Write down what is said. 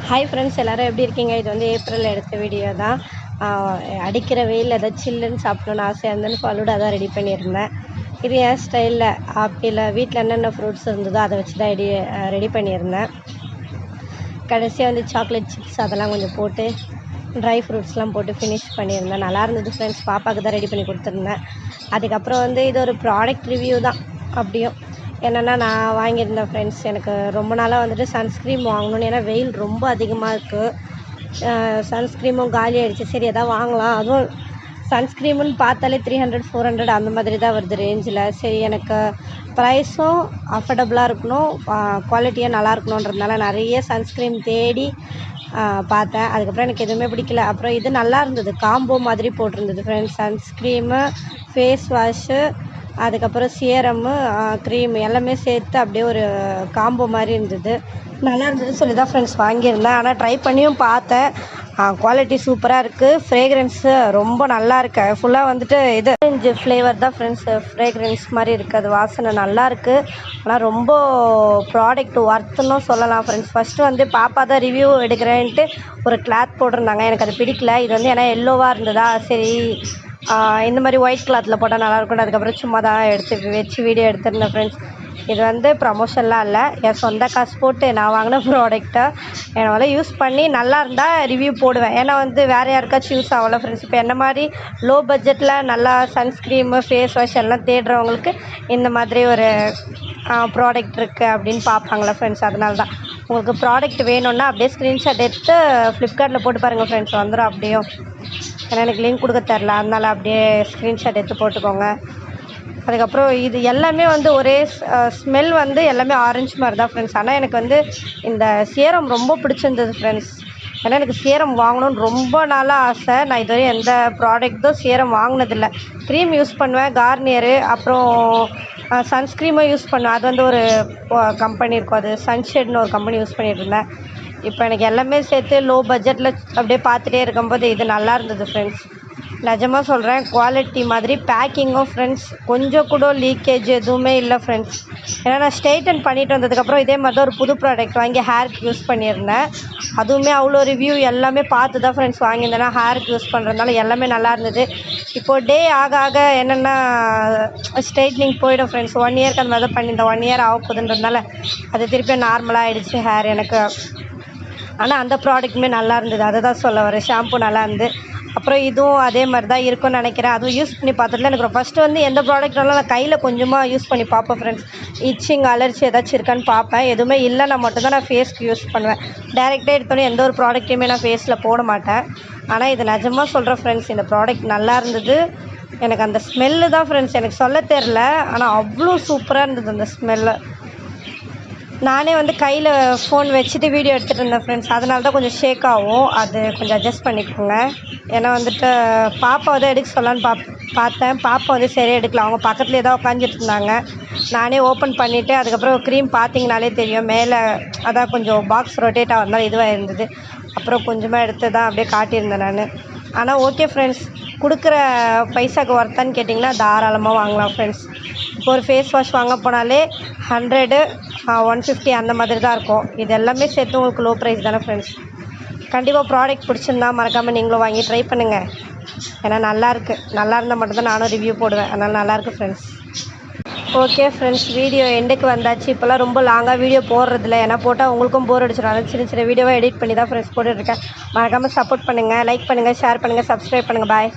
Hi friends, எல்லோரும் எப்படி இருக்கீங்க? இது வந்து ஏப்ரலில் எடுத்த வீடியோ தான். அடிக்கிற வெயில் ஏதாவது சில்லுன்னு சாப்பிடணுன்னு ஆசையாக இருந்தேன்னு ஃபலூடா தான் ரெடி பண்ணியிருந்தேன். இது என் ஸ்டைலில் ஆப்பிள் வீட்டில் என்னென்ன ஃப்ரூட்ஸ் இருந்ததோ அதை வச்சு தான் ரெடி பண்ணியிருந்தேன். கடைசியாக வந்து சாக்லேட் சிப்ஸ் அதெல்லாம் கொஞ்சம் போட்டு ட்ரை ஃப்ரூட்ஸ்லாம் போட்டு ஃபினிஷ் பண்ணியிருந்தேன். நல்லா இருந்தது ஃப்ரெண்ட்ஸ். பாப்பாவுக்கு தான் ரெடி பண்ணி கொடுத்துருந்தேன். அதுக்கப்புறம் வந்து இது ஒரு ப்ராடக்ட் ரிவ்யூ தான். அப்படியும் என்னென்னா, நான் வாங்கியிருந்தேன் ஃப்ரெண்ட்ஸ். எனக்கு ரொம்ப நாளாக வந்துட்டு சன்ஸ்க்ரீம் வாங்கணும்னு, ஏன்னா வெயில் ரொம்ப அதிகமாக இருக்குது. சன்ஸ்க்ரீமும் காலி ஆகிடுச்சு. சரி எதாவது வாங்கலாம். அதுவும் சன்ஸ்க்ரீமுன்னு பார்த்தாலே 300 400 அந்த மாதிரி தான் வருது ரேஞ்சில். சரி, எனக்கு ப்ரைஸும் அஃபர்டபுளாக இருக்கணும், குவாலிட்டியாக நல்லா இருக்கணுன்றதுனால நிறைய சன்ஸ்க்ரீம் தேடி பார்த்தேன். அதுக்கப்புறம் எனக்கு எதுவுமே பிடிக்கல. அப்புறம் இது நல்லா இருந்தது, காம்போ மாதிரி போட்டிருந்தது ஃப்ரெண்ட்ஸ். சன்ஸ்க்ரீமு, ஃபேஸ் வாஷு, அதுக்கப்புறம் சீரம்மு, க்ரீம் எல்லாமே சேர்த்து அப்படியே ஒரு காம்போ மாதிரி இருந்தது. நல்லா இருந்ததுன்னு சொல்லி தான் ஃப்ரெண்ட்ஸ் வாங்கியிருந்தேன். ஆனால் ட்ரை பண்ணியும் பார்த்தேன். குவாலிட்டி சூப்பராக இருக்குது. ஃப்ரேக்ரன்ஸு ரொம்ப நல்லா இருக்கு. ஃபுல்லாக வந்துட்டு இது ஆரஞ்சு ஃப்ளேவர் தான் ஃப்ரெண்ட்ஸ். ஃப்ரேக்ரன்ஸ் மாதிரி இருக்குது. அது வாசனை நல்லா இருக்குது. ஆனால் ரொம்ப ப்ராடக்ட் ஒர்த்துன்னு சொல்லலாம் ஃப்ரெண்ட்ஸ். ஃபஸ்ட்டு வந்து பாப்பா தான் ரிவ்யூ எடுக்கிறேன்ட்டு ஒரு கிளாத் போட்டிருந்தாங்க. எனக்கு அது பிடிக்கல. இது வந்து ஏன்னா எல்லோவாக இருந்ததா, சரி இந்த மாதிரி ஒயிட் கிளாத்தில் போட்டால் நல்லாயிருக்கும். அதுக்கப்புறம் சும்மா தான் எடுத்து வச்சு வீடியோ எடுத்துருந்தேன் ஃப்ரெண்ட்ஸ். இது வந்து ப்ரமோஷன்லாம் இல்லை, என் சொந்த காசு போட்டு நான் வாங்கின ப்ராடக்ட்டை என்னால் யூஸ் பண்ணி நல்லா இருந்தால் ரிவ்யூ போடுவேன். ஏன்னா வந்து வேறு யாருக்காச்சும் யூஸ் ஆகல ஃப்ரெண்ட்ஸ். இப்போ என்ன மாதிரி லோ பட்ஜெட்டில் நல்லா சன்ஸ்க்ரீமு, ஃபேஸ் வாஷ் எல்லாம் தேடுறவங்களுக்கு இந்த மாதிரி ஒரு ப்ராடக்ட் இருக்குது அப்படின்னு பார்ப்பாங்களா ஃப்ரெண்ட்ஸ். அதனால தான் உங்களுக்கு ப்ராடக்ட் வேணும்னா அப்படியே ஸ்க்ரீன்ஷாட் எடுத்து ஃப்ளிப்கார்ட்டில் போட்டு பாருங்கள் ஃப்ரெண்ட்ஸ், வந்துடும் அப்படியும். ஏன்னா எனக்கு லிங்க் கொடுக்க தெரில, அதனால் அப்படியே ஸ்க்ரீன்ஷாட் எடுத்து போட்டுக்கோங்க. அதுக்கப்புறம் இது எல்லாமே வந்து ஒரே ஸ்மெல் வந்து எல்லாமே ஆரஞ்சு மாதிரி தான் ஃப்ரெண்ட்ஸ். ஆனால் எனக்கு வந்து இந்த சீரம் ரொம்ப பிடிச்சிருந்தது ஃப்ரெண்ட்ஸ். ஏன்னா எனக்கு சீரம் வாங்கணுன்னு ரொம்ப நாளாக ஆசை. நான் இதுவரை எந்த ப்ராடக்ட்டும் சீரம் வாங்கினதில்லை. க்ரீம் யூஸ் பண்ணுவேன், கார்னியரு, அப்புறம் சன்ஸ்க்ரீமும் யூஸ் பண்ணுவேன். அது வந்து ஒரு கம்பெனி இருக்கும், அது சன்ஷேட்னு ஒரு கம்பெனி யூஸ் பண்ணிகிட்டு இருந்தேன். இப்போ எனக்கு எல்லாமே சேர்த்து லோ பட்ஜெட்டில் அப்படியே பார்த்துட்டே இருக்கும்போது இது நல்லா இருந்தது ஃப்ரெண்ட்ஸ். நிஜமாக சொல்கிறேன், குவாலிட்டி மாதிரி பேக்கிங்கும் ஃப்ரெண்ட்ஸ் கொஞ்சம் கூட லீக்கேஜ் எதுவுமே இல்லை ஃப்ரெண்ட்ஸ். ஏன்னா நான் ஸ்ட்ரெயிட்டன் பண்ணிட்டு வந்ததுக்கப்புறம் இதே மாதிரி தான் ஒரு புது ப்ராடக்ட் வாங்கி ஹேருக்கு யூஸ் பண்ணியிருந்தேன். அதுவுமே அவ்வளோ ரிவ்யூ எல்லாமே பார்த்து தான் ஃப்ரெண்ட்ஸ் வாங்கியிருந்தேன்னா ஹேருக்கு யூஸ் பண்ணுறதுனால எல்லாமே நல்லா இருந்தது. இப்போது டே ஆக ஆக என்னென்னா ஸ்ட்ரெயிட்னிங் போயிடும் ஃப்ரெண்ட்ஸ். 1 இயர்க்கு அந்த மாதிரி தான் பண்ணியிருந்தேன். 1 இயர் ஆக போகுதுன்றதுனால அது திருப்பி நார்மலாக ஆகிடுச்சு ஹேர் எனக்கு. ஆனால் அந்த ப்ராடக்ட்டுமே நல்லா இருந்தது, அதை தான் சொல்ல வரேன். ஷாம்பு நல்லா இருந்து. அப்புறம் இதுவும் அதே மாதிரி தான் இருக்கும்னு நினைக்கிறேன். அதுவும் யூஸ் பண்ணி பார்த்ததுல எனக்கு ஃபஸ்ட்டு வந்து எந்த ப்ராடக்ட்னாலும் நான் கையில் கொஞ்சமாக யூஸ் பண்ணி பார்ப்பேன் ஃப்ரெண்ட்ஸ். இச்சிங் அலர்ஜி ஏதாச்சும் இருக்கான்னு பார்ப்பேன். எதுவுமே இல்லைன்னா மட்டும்தான் நான் ஃபேஸ்க்கு யூஸ் பண்ணுவேன். டேரெக்டாக எடுத்தோன்னே எந்த ஒரு ப்ராடக்ட்டையுமே நான் ஃபேஸில் போட மாட்டேன். ஆனால் இது நிஜமாக சொல்கிறேன் ஃப்ரெண்ட்ஸ், இந்த ப்ராடக்ட் நல்லா இருந்தது. எனக்கு அந்த ஸ்மெல்லு தான் ஃப்ரெண்ட்ஸ் எனக்கு சொல்ல தெரில, ஆனால் அவ்வளோ சூப்பராக இருந்தது அந்த ஸ்மெல்லு. நானே வந்து கையில் ஃபோன் வச்சுட்டு வீடியோ எடுத்துகிட்டு இருந்தேன் ஃப்ரெண்ட்ஸ். அதனால தான் கொஞ்சம் ஷேக் ஆகும், அது கொஞ்சம் அட்ஜஸ்ட் பண்ணிக்கோங்க. ஏன்னா வந்துட்டு பாப்பா வந்து எடுக்க சொல்லலான்னு பார்த்தேன். பாப்பா வந்து சரியாக எடுக்கலாம். அவங்க பக்கத்துலேயே தான் உட்காந்துட்டு இருந்தாங்க. நானே ஓப்பன் பண்ணிவிட்டு அதுக்கப்புறம் க்ரீம் பார்த்தீங்கனாலே தெரியும், மேலே அதான் கொஞ்சம் பாக்ஸ் ரொட்டேட் ஆகிறதுனால இதுவாக இருந்தது. அப்புறம் கொஞ்சமாக எடுத்து தான் அப்படியே காட்டியிருந்தேன் நான். ஆனால் ஓகே ஃப்ரெண்ட்ஸ், கொடுக்குற பைசாவுக்கு ஒர்த்தான்னு கேட்டிங்கன்னா தாராளமாக வாங்கலாம் ஃப்ரெண்ட்ஸ். இப்போ ஒரு ஃபேஸ் வாஷ் வாங்க போனாலே 100 150 அந்த மாதிரி தான் இருக்கும். இது எல்லாமே சேர்த்து உங்களுக்கு லோ ப்ரைஸ் தானே ஃப்ரெண்ட்ஸ். கண்டிப்பாக ப்ராடக்ட் பிடிச்சிருந்தா மறக்காமல் நீங்களும் வாங்கி ட்ரை பண்ணுங்கள். ஏன்னா நல்லாயிருக்கு. நல்லா இருந்தால் மட்டும்தான் நானும் ரிவ்யூ போடுவேன். அதனால் நல்லாயிருக்கு ஃப்ரெண்ட்ஸ். ஓகே ஃப்ரெண்ட்ஸ், வீடியோ எண்டுக்கு வந்தாச்சு. இப்போல்லாம் ரொம்ப லாங்காக வீடியோ போடுறதில்ல, ஏன்னா போட்டால் உங்களுக்கும் போர் அடிச்சிடும். அதனால் சின்ன சின்ன வீடியோவாக எடிட் பண்ணி தான் ஃப்ரெண்ட்ஸ் போட்டுட்ருக்கேன். மறக்காமல் சப்போர்ட் பண்ணுங்கள், லைக் பண்ணுங்கள், ஷேர் பண்ணுங்கள், சப்ஸ்கிரைப் பண்ணுங்கள். பாய்.